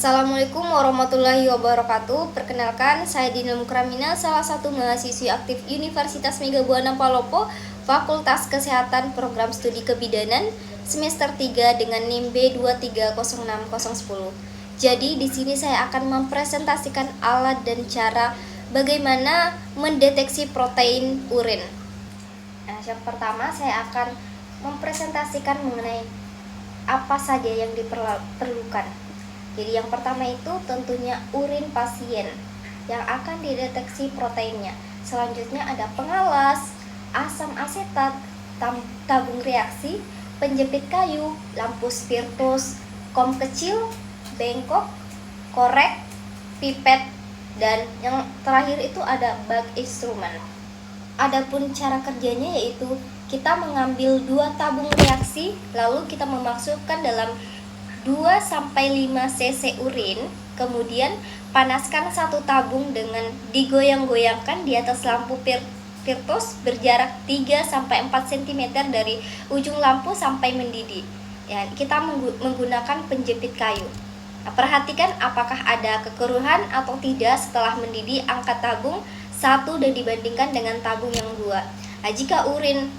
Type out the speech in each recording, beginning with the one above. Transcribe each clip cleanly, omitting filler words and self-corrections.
Assalamualaikum warahmatullahi wabarakatuh. Perkenalkan, saya Dina Mukramina, salah satu mahasiswi aktif Universitas Mega Buana Palopo, Fakultas Kesehatan Program Studi Kebidanan, semester 3 dengan NIM B2306010. Jadi di sini saya akan mempresentasikan alat dan cara bagaimana mendeteksi protein urin. Nah, yang pertama saya akan mempresentasikan mengenai apa saja yang diperlukan. Jadi yang pertama itu tentunya urin pasien yang akan dideteksi proteinnya. Selanjutnya ada pengalas, asam asetat, tabung reaksi, penjepit kayu, lampu spiritus, kom kecil, bengkok, korek, pipet, dan yang terakhir itu ada bag instrumen. Adapun cara kerjanya yaitu kita mengambil 2 tabung reaksi, lalu kita memasukkan dalam 2-5 cc urin, kemudian panaskan 1 tabung dengan digoyang-goyangkan di atas lampu spiritus berjarak 3-4 cm dari ujung lampu sampai mendidih. Ya, kita menggunakan penjepit kayu. Nah, perhatikan apakah ada kekeruhan atau tidak setelah mendidih. Angkat tabung 1 dan dibandingkan dengan tabung yang 2. Nah, jika urin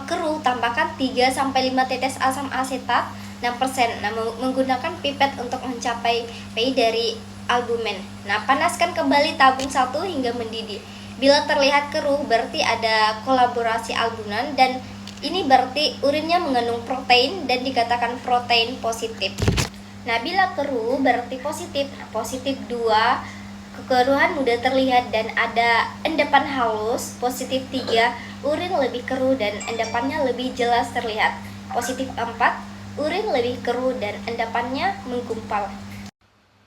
keruh, tambahkan 3-5 tetes asam asetat 6%. Nah, menggunakan pipet untuk mencapai pH dari albumen. Nah, panaskan kembali tabung 1 hingga mendidih. Bila terlihat keruh berarti ada kolaborasi albumen dan ini berarti urinnya mengandung protein dan dikatakan protein positif. Nah, bila keruh berarti positif. Nah, positif 2, kekeruhan mudah terlihat dan ada endapan halus. Positif 3, urin lebih keruh dan endapannya lebih jelas terlihat. Positif 4, urin lebih keruh dan endapannya menggumpal.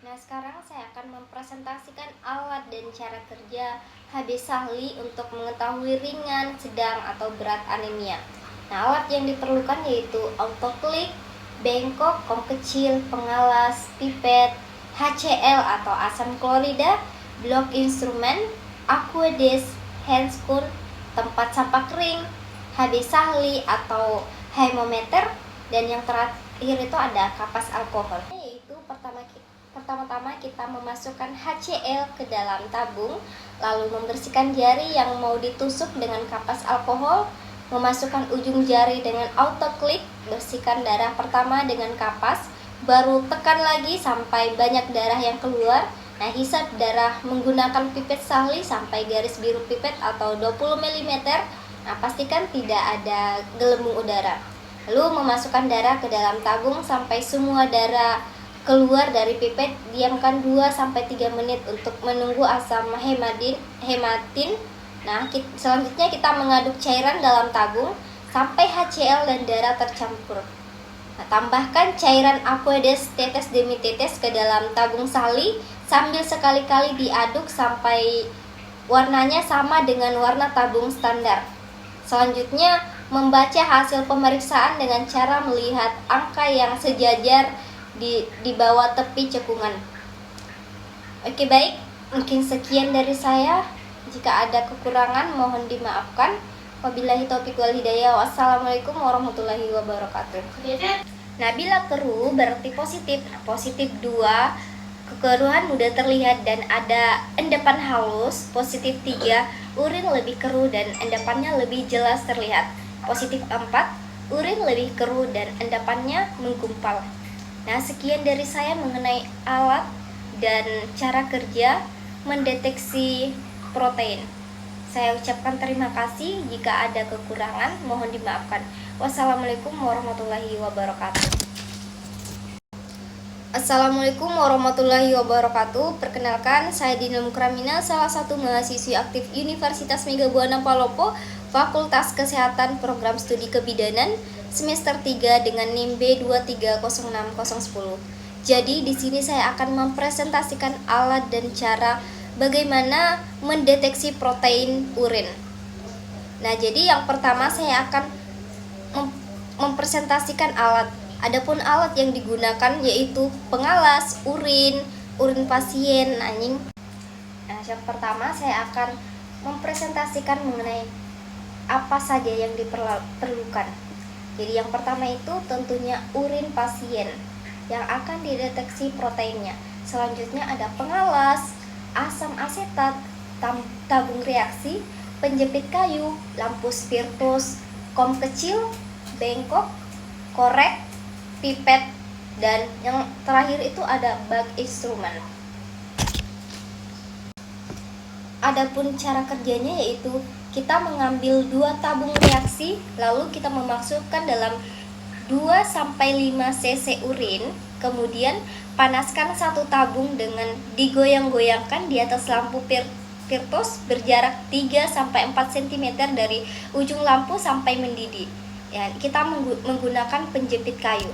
Nah, sekarang saya akan mempresentasikan alat dan cara kerja HB Sahli untuk mengetahui ringan, sedang, atau berat anemia. Nah, alat yang diperlukan yaitu autoklik, bengkok, kom kecil, pengalas, pipet, HCl atau asam klorida, blok instrumen, aquedes, handscoon, tempat sampah kering, HB Sahli atau hemometer, dan yang terakhir itu ada kapas alkohol. Yaitu pertama-tama kita memasukkan HCl ke dalam tabung, lalu membersihkan jari yang mau ditusuk dengan kapas alkohol, memasukkan ujung jari dengan autoklik, bersihkan darah pertama dengan kapas, baru tekan lagi sampai banyak darah yang keluar. Nah, hisap darah menggunakan pipet Sahli sampai garis biru pipet atau 20 mm. Nah, pastikan tidak ada gelembung udara. Lalu memasukkan darah ke dalam tabung sampai semua darah keluar dari pipet. Diamkan 2-3 menit untuk menunggu asam hematin. Nah, selanjutnya kita mengaduk cairan dalam tabung sampai HCl dan darah tercampur. Nah, tambahkan cairan aquedes tetes demi tetes ke dalam tabung Sahli sambil sekali-kali diaduk sampai warnanya sama dengan warna tabung standar. Selanjutnya membaca hasil pemeriksaan dengan cara melihat angka yang sejajar di bawah tepi cekungan. Oke, baik, mungkin sekian dari saya. Jika ada kekurangan mohon dimaafkan. Wabillahi taufiq wal hidayah. Wassalamualaikum warahmatullahi wabarakatuh. Nah, bila keruh berarti positif. Nah, positif 2, kekeruhan mudah terlihat dan ada endapan halus. Positif 3, urin lebih keruh dan endapannya lebih jelas terlihat. Positif 4, urin lebih keruh dan endapannya menggumpal. Nah, sekian dari saya mengenai alat dan cara kerja mendeteksi protein. Saya ucapkan terima kasih. Jika ada kekurangan mohon dimaafkan. Wassalamualaikum warahmatullahi wabarakatuh. Assalamualaikum warahmatullahi wabarakatuh. Perkenalkan, saya Dina Mukramina, salah satu mahasiswi aktif Universitas Mega Buana Palopo, Fakultas Kesehatan Program Studi Kebidanan, semester 3 dengan NIM B2306010. Jadi di sini saya akan mempresentasikan alat dan cara bagaimana mendeteksi protein urin. Nah, jadi yang pertama saya akan mempresentasikan alat. Adapun alat yang digunakan yaitu pengalas urin pasien. Nah, yang pertama saya akan mempresentasikan mengenai apa saja yang diperlukan. Jadi yang pertama itu tentunya urin pasien yang akan dideteksi proteinnya. Selanjutnya ada pengalas, asam asetat, tabung reaksi, penjepit kayu, lampu spiritus, kom kecil, bengkok, korek, pipet, dan yang terakhir itu ada bag instrumen. Adapun cara kerjanya yaitu kita mengambil 2 tabung reaksi, lalu kita memasukkan dalam 2-5 cc urin, kemudian panaskan 1 tabung dengan digoyang-goyangkan di atas lampu spiritus berjarak 3-4 cm dari ujung lampu sampai mendidih. Ya, kita menggunakan penjepit kayu.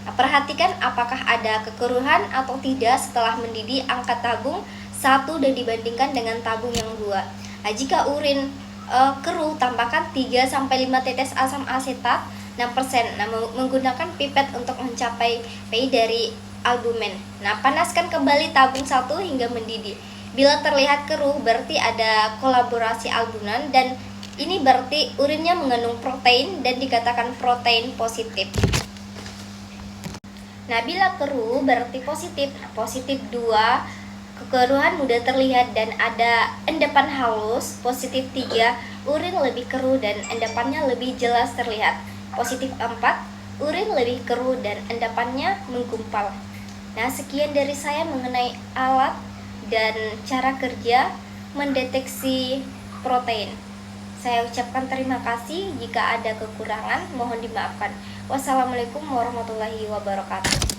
Nah, perhatikan apakah ada kekeruhan atau tidak setelah mendidih. Angkat tabung 1 dan dibandingkan dengan tabung yang 2. Nah, jika urin keruh, tambahkan 3-5 tetes asam asetat 6%. Nah, menggunakan pipet untuk mencapai pH dari albumen. Nah, panaskan kembali tabung 1 hingga mendidih. Bila terlihat keruh, berarti ada kolaborasi albumen, dan ini berarti urinnya mengandung protein dan dikatakan protein positif. Nah, bila keruh berarti positif. Nah, positif 2, kekeruhan mudah terlihat dan ada endapan halus. Positif 3, urin lebih keruh dan endapannya lebih jelas terlihat. Positif 4, urin lebih keruh dan endapannya menggumpal. Nah, sekian dari saya mengenai alat dan cara kerja mendeteksi protein. Saya ucapkan terima kasih. Jika ada kekurangan, mohon dimaafkan. Wassalamualaikum warahmatullahi wabarakatuh.